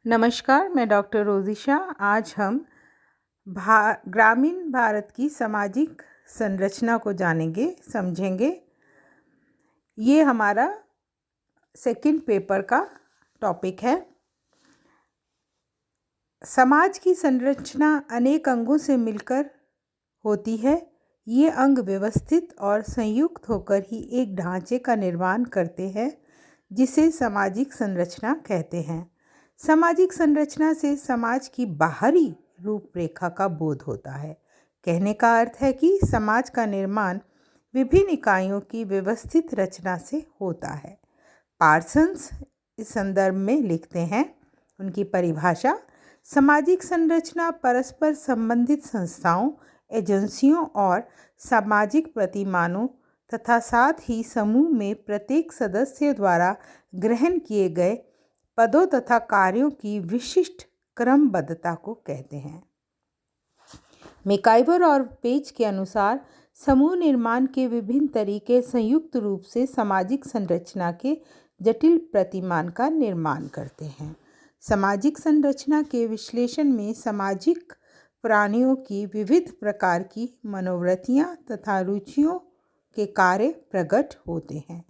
नमस्कार, मैं डॉक्टर रोज़िशा। आज हम ग्रामीण भारत की सामाजिक संरचना को जानेंगे, समझेंगे। ये हमारा सेकंड पेपर का टॉपिक है। समाज की संरचना अनेक अंगों से मिलकर होती है। ये अंग व्यवस्थित और संयुक्त होकर ही एक ढांचे का निर्माण करते हैं, जिसे सामाजिक संरचना कहते हैं। सामाजिक संरचना से समाज की बाहरी रूपरेखा का बोध होता है। कहने का अर्थ है कि समाज का निर्माण विभिन्न इकाइयों की व्यवस्थित रचना से होता है। पार्सन्स इस संदर्भ में लिखते हैं, उनकी परिभाषा: सामाजिक संरचना परस्पर संबंधित संस्थाओं, एजेंसियों और सामाजिक प्रतिमानों तथा साथ ही समूह में प्रत्येक सदस्य द्वारा ग्रहण किए गए पदों तथा कार्यों की विशिष्ट क्रमबद्धता को कहते हैं। मैकाइवर और पेज के अनुसार समूह निर्माण के विभिन्न तरीके संयुक्त रूप से सामाजिक संरचना के जटिल प्रतिमान का निर्माण करते हैं। सामाजिक संरचना के विश्लेषण में सामाजिक प्राणियों की विविध प्रकार की मनोवृत्तियां तथा रुचियों के कार्य प्रकट होते हैं।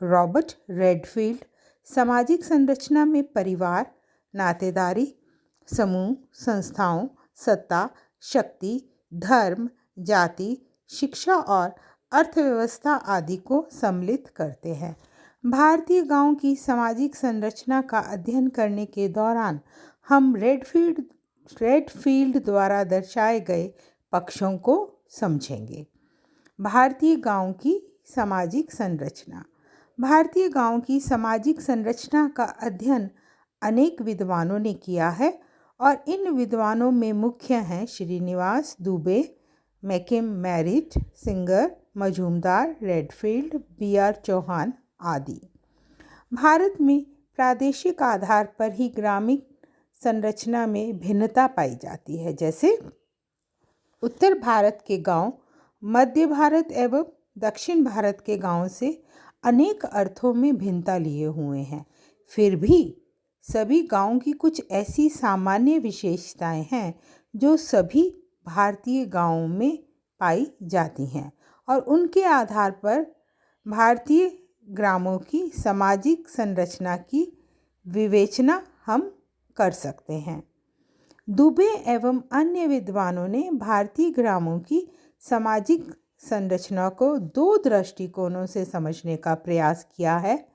रॉबर्ट रेडफील्ड सामाजिक संरचना में परिवार, नातेदारी, समूह, संस्थाओं, सत्ता, शक्ति, धर्म, जाति, शिक्षा और अर्थव्यवस्था आदि को सम्मिलित करते हैं। भारतीय गांव की सामाजिक संरचना का अध्ययन करने के दौरान हम रेडफील्ड द्वारा दर्शाए गए पक्षों को समझेंगे। भारतीय गांव की सामाजिक संरचना। भारतीय गांव की सामाजिक संरचना का अध्ययन अनेक विद्वानों ने किया है और इन विद्वानों में मुख्य हैं Srinivas Dubey, McKim Marriott, Singer, Majumdar, Redfield, BR Chauhan आदि। भारत में प्रादेशिक आधार पर ही ग्रामीण संरचना में भिन्नता पाई जाती है। जैसे उत्तर भारत के गांव मध्य भारत एवं दक्षिण भारत के गांव से अनेक अर्थों में भिन्नता लिए हुए हैं। फिर भी सभी गांवों की कुछ ऐसी सामान्य विशेषताएं हैं जो सभी भारतीय गांवों में पाई जाती हैं और उनके आधार पर भारतीय ग्रामों की सामाजिक संरचना की विवेचना हम कर सकते हैं। दुबे एवं अन्य विद्वानों ने भारतीय ग्रामों की सामाजिक संरचना को दो दृष्टिकोणों से समझने का प्रयास किया है।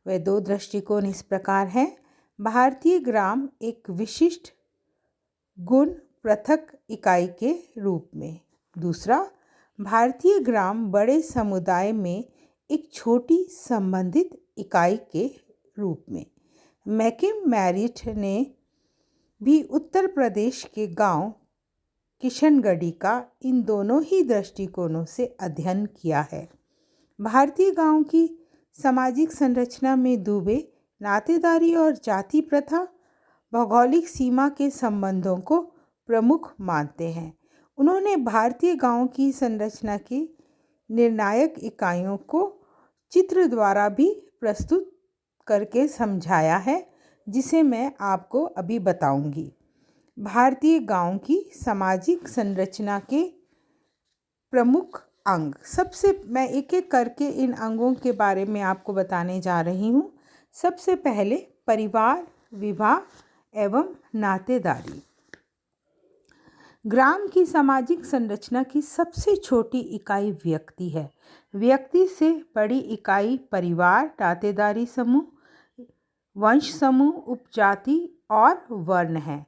वह दो दृष्टिकोण इस प्रकार हैं: भारतीय ग्राम एक विशिष्ट गुण पृथक इकाई के रूप में। दूसरा, भारतीय ग्राम बड़े समुदाय में एक छोटी संबंधित इकाई के रूप में। मैकिम मैरिट ने भी उत्तर प्रदेश के गांव किशनगढ़ी का इन दोनों ही दृष्टिकोणों से अध्ययन किया है। भारतीय गांव की सामाजिक संरचना में दुबे नातेदारी और जाति प्रथा, भौगोलिक सीमा के संबंधों को प्रमुख मानते हैं। उन्होंने भारतीय गांव की संरचना की निर्णायक इकाइयों को चित्र द्वारा भी प्रस्तुत करके समझाया है, जिसे मैं आपको अभी बताऊंगी। भारतीय गांव की सामाजिक संरचना के प्रमुख अंग। मैं एक एक करके इन अंगों के बारे में आपको बताने जा रही हूँ। सबसे पहले परिवार, विवाह एवं नातेदारी। ग्राम की सामाजिक संरचना की सबसे छोटी इकाई व्यक्ति है। व्यक्ति से बड़ी इकाई परिवार, नातेदारी समूह, वंश समूह, उपजाति और वर्ण है।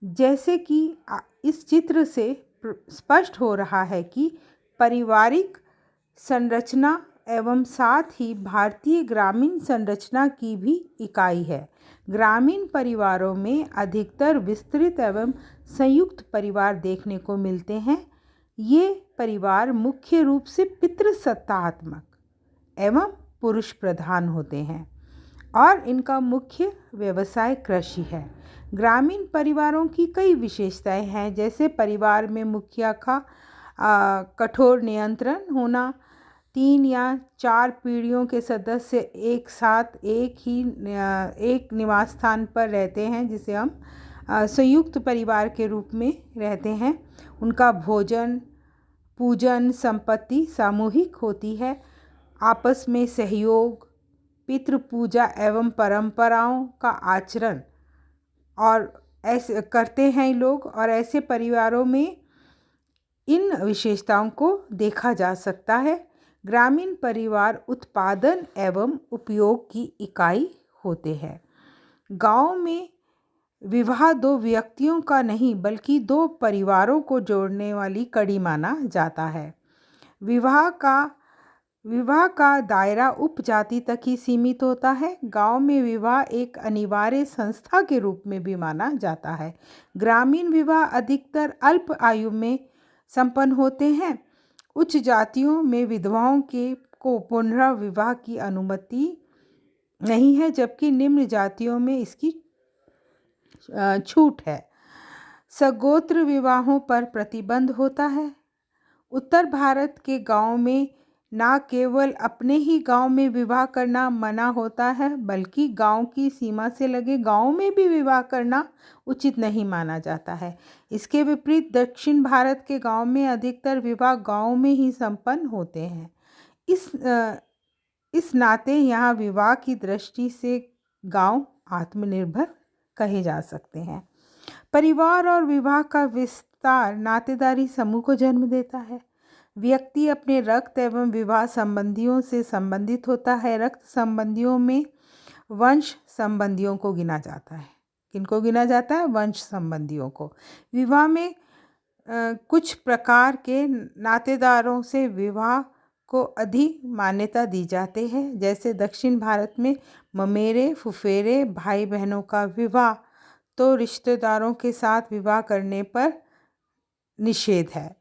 जैसे कि इस चित्र से स्पष्ट हो रहा है कि पारिवारिक संरचना एवं साथ ही भारतीय ग्रामीण संरचना की भी इकाई है। ग्रामीण परिवारों में अधिकतर विस्तृत एवं संयुक्त परिवार देखने को मिलते हैं। ये परिवार मुख्य रूप से पितृसत्तात्मक एवं पुरुष प्रधान होते हैं और इनका मुख्य व्यवसाय कृषि है। ग्रामीण परिवारों की कई विशेषताएं हैं, जैसे परिवार में मुखिया का कठोर नियंत्रण होना, 3 या 4 पीढ़ियों के सदस्य एक साथ एक निवास स्थान पर रहते हैं, जिसे हम संयुक्त परिवार के रूप में रहते हैं। उनका भोजन, पूजन, संपत्ति सामूहिक होती है। आपस में सहयोग, पितृ पूजा एवं परंपराओं का आचरण और ऐसे करते हैं लोग, और ऐसे परिवारों में इन विशेषताओं को देखा जा सकता है। ग्रामीण परिवार उत्पादन एवं उपयोग की इकाई होते हैं। गांव में विवाह 2 व्यक्तियों का नहीं बल्कि 2 परिवारों को जोड़ने वाली कड़ी माना जाता है। विवाह का दायरा उपजाति तक ही सीमित होता है। गांव में विवाह एक अनिवार्य संस्था के रूप में भी माना जाता है। ग्रामीण विवाह अधिकतर अल्प आयु में संपन्न होते हैं। उच्च जातियों में विधवाओं को पुनर्विवाह की अनुमति नहीं है, जबकि निम्न जातियों में इसकी छूट है। सगोत्र विवाहों पर प्रतिबंध होता है। उत्तर भारत के गांव में न केवल अपने ही गांव में विवाह करना मना होता है, बल्कि गांव की सीमा से लगे गांव में भी विवाह करना उचित नहीं माना जाता है। इसके विपरीत दक्षिण भारत के गांव में अधिकतर विवाह गांव में ही संपन्न होते हैं। इस नाते यहाँ विवाह की दृष्टि से गांव आत्मनिर्भर कहे जा सकते हैं। परिवार और विवाह का विस्तार नातेदारी समूह को जन्म देता है। व्यक्ति अपने रक्त एवं विवाह संबंधियों से संबंधित होता है। रक्त संबंधियों में वंश संबंधियों को गिना जाता है। किनको गिना जाता है? वंश संबंधियों को। विवाह में कुछ प्रकार के नातेदारों से विवाह को अधिक मान्यता दी जाती है। जैसे दक्षिण भारत में ममेरे, फुफेरे, भाई बहनों का विवाह तो रिश्तेदारों के साथ विवाह करने पर निषेध है।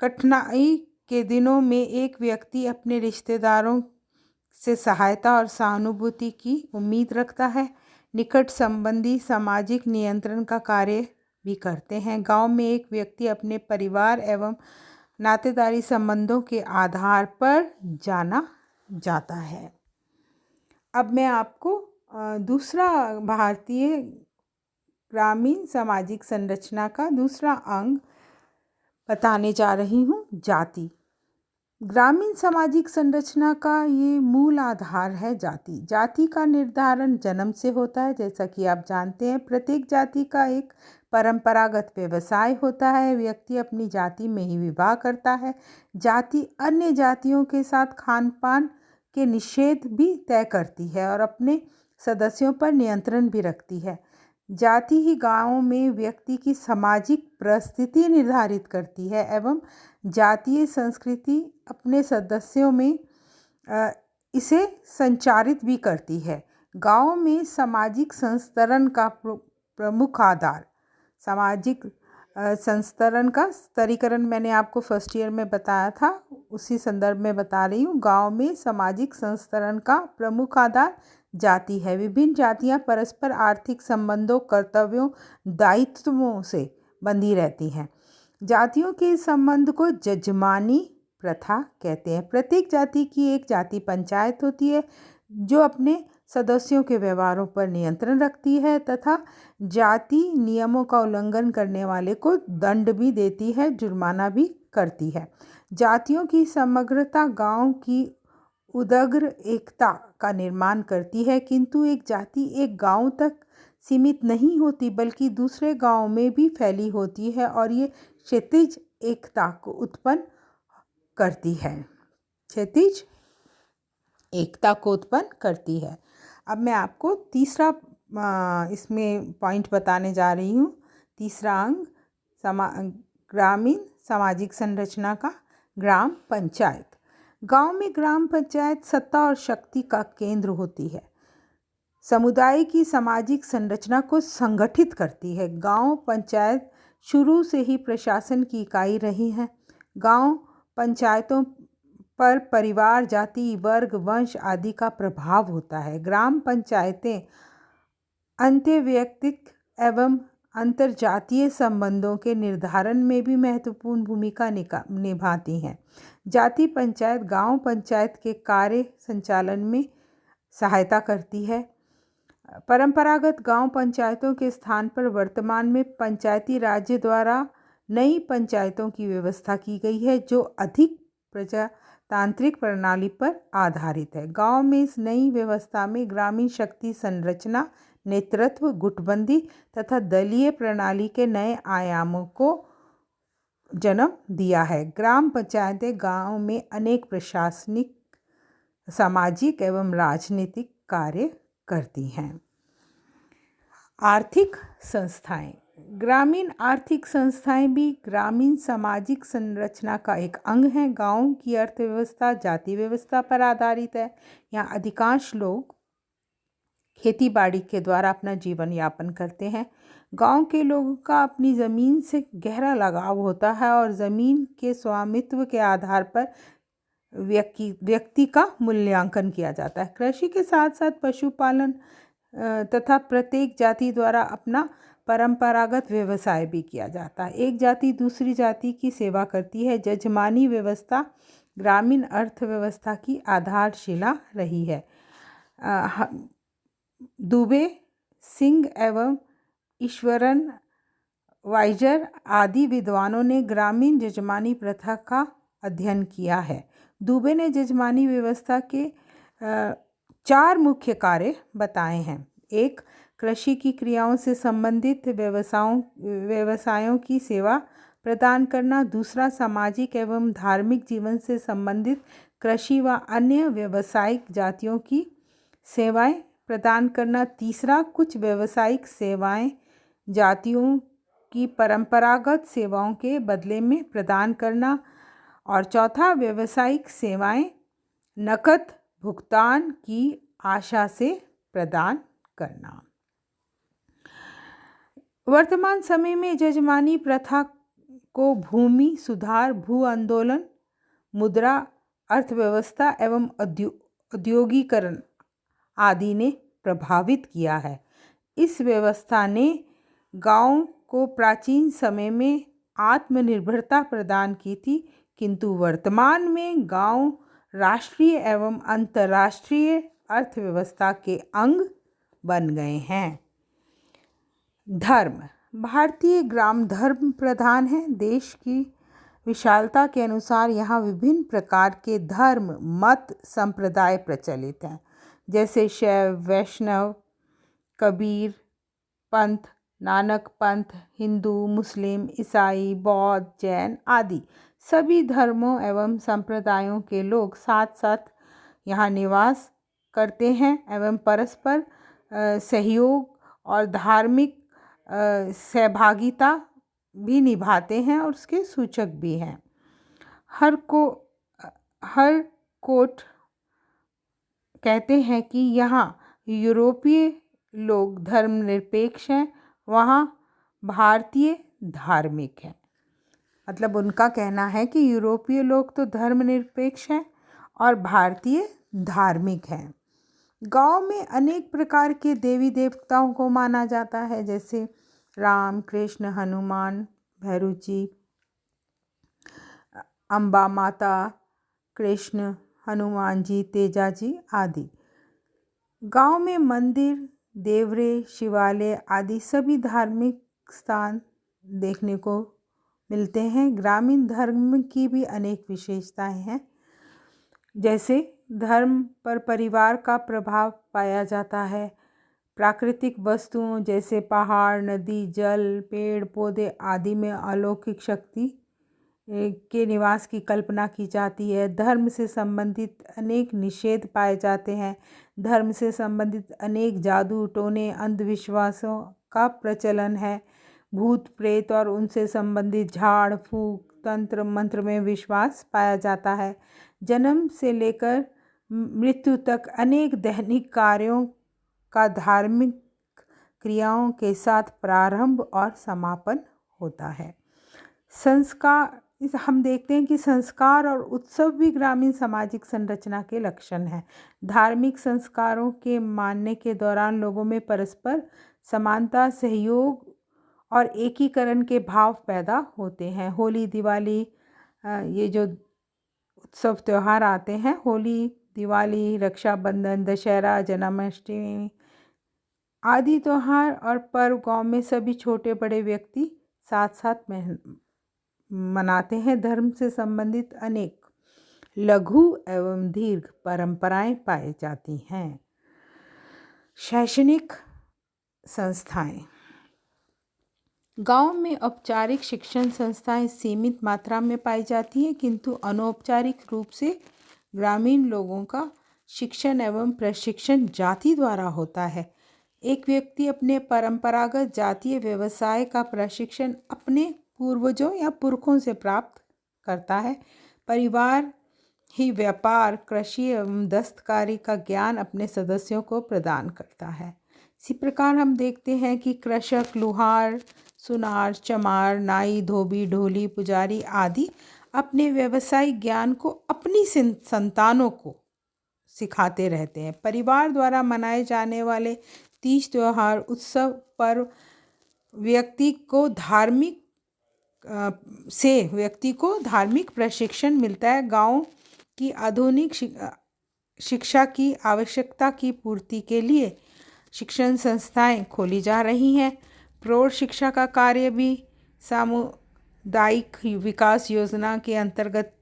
कठिनाई के दिनों में एक व्यक्ति अपने रिश्तेदारों से सहायता और सहानुभूति की उम्मीद रखता है। निकट संबंधी सामाजिक नियंत्रण का कार्य भी करते हैं। गांव में एक व्यक्ति अपने परिवार एवं नातेदारी संबंधों के आधार पर जाना जाता है। अब मैं आपको दूसरा भारतीय ग्रामीण सामाजिक संरचना का दूसरा अंग बताने जा रही हूँ, जाति। ग्रामीण सामाजिक संरचना का ये मूल आधार है जाति। जाति का निर्धारण जन्म से होता है। जैसा कि आप जानते हैं, प्रत्येक जाति का एक परंपरागत व्यवसाय होता है। व्यक्ति अपनी जाति में ही विवाह करता है। जाति अन्य जातियों के साथ खान पान के निषेध भी तय करती है और अपने सदस्यों पर नियंत्रण भी रखती है। जाति ही गांव में व्यक्ति की सामाजिक परिस्थिति निर्धारित करती है एवं जातीय संस्कृति अपने सदस्यों में इसे संचारित भी करती है। गांव में सामाजिक संस्तरण का प्रमुख आधार, सामाजिक संस्तरण का स्तरीकरण मैंने आपको फर्स्ट ईयर में बताया था, उसी संदर्भ में बता रही हूँ। गांव में सामाजिक संस्तरण का प्रमुख आधार जाति है। विभिन्न जातियां परस्पर आर्थिक संबंधों, कर्तव्यों, दायित्वों से बंधी रहती हैं। जातियों के संबंध को जजमानी प्रथा कहते हैं। प्रत्येक जाति की एक जाति पंचायत होती है जो अपने सदस्यों के व्यवहारों पर नियंत्रण रखती है तथा जाति नियमों का उल्लंघन करने वाले को दंड भी देती है, जुर्माना भी करती है। जातियों की समग्रता गांव की उदग्र एकता का निर्माण करती है, किंतु एक जाति एक गांव तक सीमित नहीं होती बल्कि दूसरे गांव में भी फैली होती है और ये क्षैतिज एकता को उत्पन्न करती है। क्षैतिज एकता को उत्पन्न करती है। अब मैं आपको तीसरा इसमें पॉइंट बताने जा रही हूँ। तीसरा अंग ग्रामीण सामाजिक संरचना का, ग्राम पंचायत। गांव में ग्राम पंचायत सत्ता और शक्ति का केंद्र होती है। समुदाय की सामाजिक संरचना को संगठित करती है। गांव पंचायत शुरू से ही प्रशासन की इकाई रही है। गांव पंचायतों पर परिवार, जाति, वर्ग, वंश आदि का प्रभाव होता है। ग्राम पंचायतें अंत्यवैयक्तिक एवं अंतरजातीय संबंधों के निर्धारण में भी महत्वपूर्ण भूमिका निभाती हैं। जाति पंचायत गांव पंचायत के कार्य संचालन में सहायता करती है। परंपरागत गांव पंचायतों के स्थान पर वर्तमान में पंचायती राज्य द्वारा नई पंचायतों की व्यवस्था की गई है, जो अधिक प्रजातांत्रिक प्रणाली पर आधारित है। गांव में इस नई व्यवस्था में ग्रामीण शक्ति संरचना, नेतृत्व, गुटबंदी तथा दलीय प्रणाली के नए आयामों को जन्म दिया है। ग्राम पंचायतें गांव में अनेक प्रशासनिक, सामाजिक एवं राजनीतिक कार्य करती हैं। आर्थिक संस्थाएं। ग्रामीण आर्थिक संस्थाएं भी ग्रामीण सामाजिक संरचना का एक अंग हैं। गांव की अर्थव्यवस्था जाति व्यवस्था पर आधारित है। यहाँ अधिकांश लोग खेती बाड़ी के द्वारा अपना जीवन यापन करते हैं। गांव के लोगों का अपनी ज़मीन से गहरा लगाव होता है और ज़मीन के स्वामित्व के आधार पर व्यक्ति का मूल्यांकन किया जाता है। कृषि के साथ साथ पशुपालन तथा प्रत्येक जाति द्वारा अपना परंपरागत व्यवसाय भी किया जाता है। एक जाति दूसरी जाति की सेवा करती है। जजमानी व्यवस्था ग्रामीण अर्थव्यवस्था की आधारशिला रही है। दुबे, सिंह एवं ईश्वरन वाइजर आदि विद्वानों ने ग्रामीण जजमानी प्रथा का अध्ययन किया है। दुबे ने जजमानी व्यवस्था के 4 मुख्य कार्य बताए हैं। 1. कृषि की क्रियाओं से संबंधित व्यवसायों की सेवा प्रदान करना। 2. सामाजिक एवं धार्मिक जीवन से संबंधित कृषि व अन्य व्यावसायिक जातियों की सेवाएं प्रदान करना। 3. कुछ व्यावसायिक सेवाएं जातियों की परंपरागत सेवाओं के बदले में प्रदान करना। और 4. व्यावसायिक सेवाएं नकद भुगतान की आशा से प्रदान करना। वर्तमान समय में जजमानी प्रथा को भूमि सुधार, भू आंदोलन, मुद्रा अर्थव्यवस्था एवं औद्योगिकरण आदि ने प्रभावित किया है। इस व्यवस्था ने गांव को प्राचीन समय में आत्मनिर्भरता प्रदान की थी, किंतु वर्तमान में गांव राष्ट्रीय एवं अंतर्राष्ट्रीय अर्थव्यवस्था के अंग बन गए हैं। धर्म। भारतीय ग्राम धर्म प्रधान है। देश की विशालता के अनुसार यहाँ विभिन्न प्रकार के धर्म, मत, संप्रदाय प्रचलित हैं, जैसे शैव, वैष्णव, कबीर पंथ, नानक पंथ, हिंदू, मुस्लिम, ईसाई, बौद्ध, जैन आदि सभी धर्मों एवं संप्रदायों के लोग साथ साथ यहाँ निवास करते हैं एवं परस्पर सहयोग और धार्मिक सहभागिता भी निभाते हैं और उसके सूचक भी हैं। हर कोट कहते हैं कि यहाँ यूरोपीय लोग धर्मनिरपेक्ष हैं, वहाँ भारतीय धार्मिक हैं। मतलब उनका कहना है कि यूरोपीय लोग तो धर्मनिरपेक्ष हैं और भारतीय धार्मिक हैं। गांव में अनेक प्रकार के देवी देवताओं को माना जाता है, जैसे राम, कृष्ण, हनुमान, भैरव जी, अम्बा माता, कृष्ण, हनुमान जी, तेजा जी आदि। गांव में मंदिर, देवरे, शिवालय आदि सभी धार्मिक स्थान देखने को मिलते हैं। ग्रामीण धर्म की भी अनेक विशेषताएं हैं, जैसे धर्म पर परिवार का प्रभाव पाया जाता है। प्राकृतिक वस्तुओं जैसे पहाड़, नदी, जल, पेड़ पौधे आदि में अलौकिक शक्ति के निवास की कल्पना की जाती है। धर्म से संबंधित अनेक निषेध पाए जाते हैं। धर्म से संबंधित अनेक जादू टोने अंधविश्वासों का प्रचलन है। भूत प्रेत और उनसे संबंधित झाड़ फूक तंत्र मंत्र में विश्वास पाया जाता है। जन्म से लेकर मृत्यु तक अनेक दैनिक कार्यों का धार्मिक क्रियाओं के साथ प्रारंभ और समापन होता है। हम देखते हैं कि संस्कार और उत्सव भी ग्रामीण सामाजिक संरचना के लक्षण हैं। धार्मिक संस्कारों के मानने के दौरान लोगों में परस्पर समानता, सहयोग और एकीकरण के भाव पैदा होते हैं। होली, दिवाली, ये जो उत्सव त्यौहार आते हैं, होली, दिवाली, रक्षाबंधन, दशहरा, जन्माष्टमी आदि त्यौहार और पर्व गांव में सभी छोटे बड़े व्यक्ति साथ साथ मनाते हैं। धर्म से संबंधित अनेक लघु एवं दीर्घ परंपराएं पाई जाती हैं। शैक्षणिक संस्थाएं। गांव में औपचारिक शिक्षण संस्थाएं सीमित मात्रा में पाई जाती हैं, किंतु अनौपचारिक रूप से ग्रामीण लोगों का शिक्षण एवं प्रशिक्षण जाति द्वारा होता है। एक व्यक्ति अपने परंपरागत जातीय व्यवसाय का प्रशिक्षण अपने पूर्वजों या पुरखों से प्राप्त करता है। परिवार ही व्यापार, कृषि एवं दस्तकारी का ज्ञान अपने सदस्यों को प्रदान करता है। इसी प्रकार हम देखते हैं कि कृषक, लुहार, सुनार, चमार, नाई, धोबी, ढोली, पुजारी आदि अपने व्यवसायिक ज्ञान को अपनी संतानों को सिखाते रहते हैं। परिवार द्वारा मनाए जाने वाले तीज, त्योहार, उत्सव, पर्व व्यक्ति को धार्मिक प्रशिक्षण मिलता है। गांव की आधुनिक शिक्षा की आवश्यकता की पूर्ति के लिए शिक्षण संस्थाएं खोली जा रही हैं। प्रौढ़ शिक्षा का कार्य भी सामुदायिक विकास योजना के अंतर्गत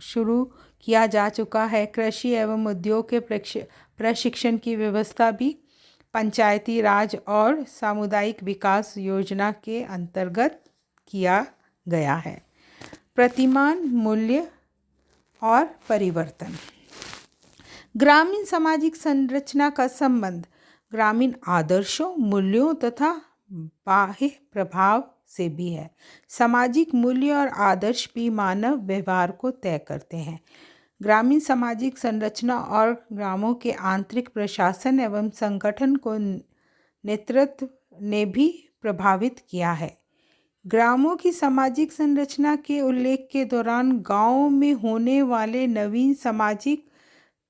शुरू किया जा चुका है। कृषि एवं उद्योग के प्रशिक्षण की व्यवस्था भी पंचायती राज और सामुदायिक विकास योजना के अंतर्गत किया गया है। प्रतिमान मूल्य और परिवर्तन। ग्रामीण सामाजिक संरचना का संबंध ग्रामीण आदर्शों, मूल्यों तथा बाह्य प्रभाव से भी है। सामाजिक मूल्य और आदर्श भी मानव व्यवहार को तय करते हैं। ग्रामीण सामाजिक संरचना और ग्रामों के आंतरिक प्रशासन एवं संगठन को नेतृत्व ने भी प्रभावित किया है। ग्रामों की सामाजिक संरचना के उल्लेख के दौरान गांवों में होने वाले नवीन सामाजिक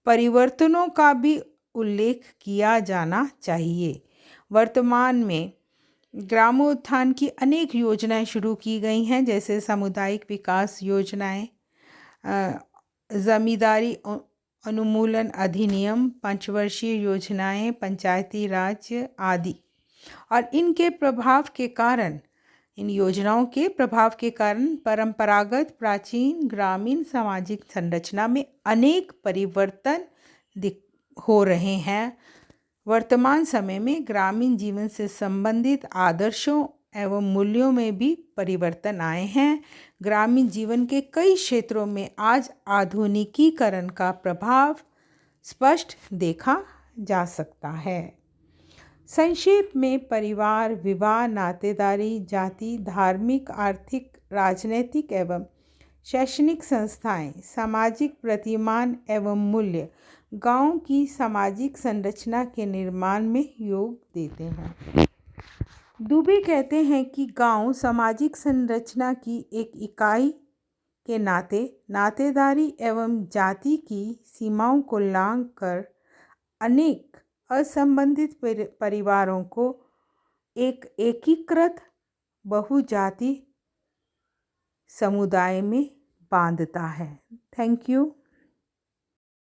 परिवर्तनों का भी उल्लेख किया जाना चाहिए। वर्तमान में ग्रामोत्थान की अनेक योजनाएं शुरू की गई हैं, जैसे सामुदायिक विकास योजनाएं, जमींदारी अनुमूलन अधिनियम, पंचवर्षीय योजनाएं, पंचायती राज आदि। और इन योजनाओं के प्रभाव के कारण परंपरागत प्राचीन ग्रामीण सामाजिक संरचना में अनेक परिवर्तन हो रहे हैं। वर्तमान समय में ग्रामीण जीवन से संबंधित आदर्शों एवं मूल्यों में भी परिवर्तन आए हैं। ग्रामीण जीवन के कई क्षेत्रों में आज आधुनिकीकरण का प्रभाव स्पष्ट देखा जा सकता है। संक्षेप में परिवार, विवाह, नातेदारी, जाति, धार्मिक, आर्थिक, राजनीतिक एवं शैक्षणिक संस्थाएं, सामाजिक प्रतिमान एवं मूल्य गांव की सामाजिक संरचना के निर्माण में योग देते हैं। दुबे कहते हैं कि गांव सामाजिक संरचना की एक इकाई के नाते नातेदारी एवं जाति की सीमाओं को लांघ कर अनेक असंबंधित परिवारों को एक एकीकृत बहुजाति समुदाय में बांधता है। Thank you.